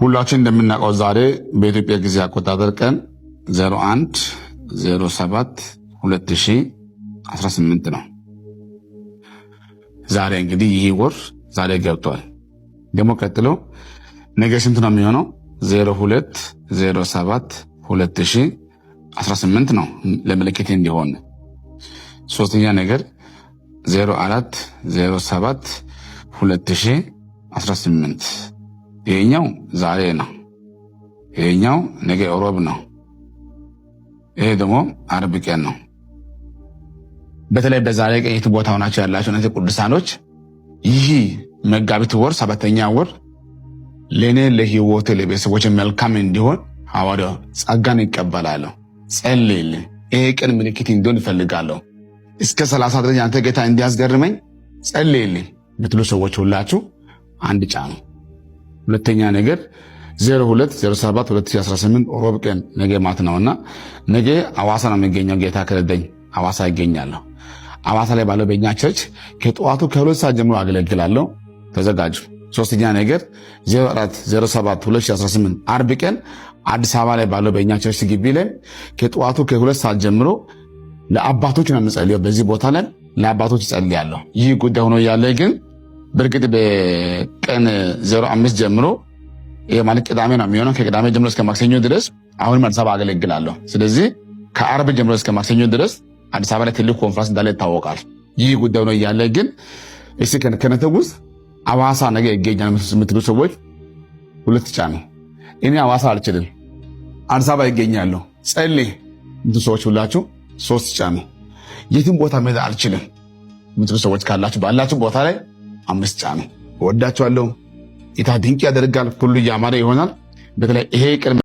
ሁላችን እንደምናውቀው ዛሬ በኢትዮጵያ ጊዜ አቆጣጠር ቀን 01/07/2018 ነው። ዛሬ እንግዲህ ይህ ወር ዛሬ ገብቷል። ደግሞ ቀጥሎ ነገ ስንት ነው የሚሆነው? 02/07/2018 ነው ለምልክት እንዲሆን። ሶስተኛ ነገር 04/07/2018 ይሄኛው ዛሬ ነው። ይሄኛው ነገ ሮብ ነው። ይሄ ደግሞ አርብ ቀን ነው። በተለይ በዛሬ ቀን የት ቦታ ሆናችሁ ያላችሁ እነዚህ ቅዱሳኖች ይህ መጋቢት ወር 7ኛ ወር ለኔ ለህይወቴ ለቤተሰቦቼ መልካም እንዲሆን ሐዋርያው ጸጋን ይቀበላለሁ። ጸልይልኝ። ይሄ ቀን ምልክት እንዲሆን ይፈልጋለሁ። እስከ 30 ድረስ አንተ ጌታ እንዲያስገርመኝ ጸልይልኝ ብትሉ ሰዎች ሁላችሁ አንድ ጫኑ። ሁለተኛ ነገር 02/07/2018 ሮብ ቀን ነገ ማት ነውና ነገ አዋሳ ነው የሚገኘው። ጌታ ከረደኝ አዋሳ ይገኛለሁ። አዋሳ ላይ ባለው በእኛ ቸርች ከጠዋቱ ከ2 ሰዓት ጀምሮ አገለግላለሁ። ተዘጋጁ። ሶስተኛ ነገር 04/07/2018 አርብ ቀን አዲስ አበባ ላይ ባለው በእኛ ቸርች ግቢ ላይ ከጠዋቱ ከ2 ሰዓት ጀምሮ ለአባቶች ነው የምጸልየው። በዚህ ቦታ ላይ ለአባቶች ጸልያለሁ። ይህ ጉዳይ ሆኖ ያለ ግን በርግጥ በቀን 05 ጀምሮ ይሄ ማለት ቅዳሜ ነው የሚሆነው። ከቅዳሜ ጀምሮ እስከ ማክሰኞ ድረስ አሁንም አዲስ አበባ አገለግላለሁ። ስለዚህ ከአርብ ጀምሮ እስከ ማክሰኞ ድረስ አዲስ አበባ ላይ ትልቅ ኮንፈረንስ እንዳለ ይታወቃል። ይህ ጉዳይ ነው ያለ ግን እስኪ ከነተ ውስጥ አዋሳ ነገ ይገኛል የምትሉ ሰዎች ሁለት ጫኑ። እኔ አዋሳ አልችልም፣ አዲስ አበባ ይገኛለሁ ጸልይ የምትሉ ሰዎች ሁላችሁ 3 ጫኑ። የትም ቦታ መሄድ አልችልም የምትሉ ሰዎች ካላችሁ ባላችሁ ቦታ ላይ 5 ጫኑ። ወዳችኋለሁ። ጌታ ድንቅ ያደርጋል። ሁሉ ያማረ ይሆናል። በተለይ ይሄ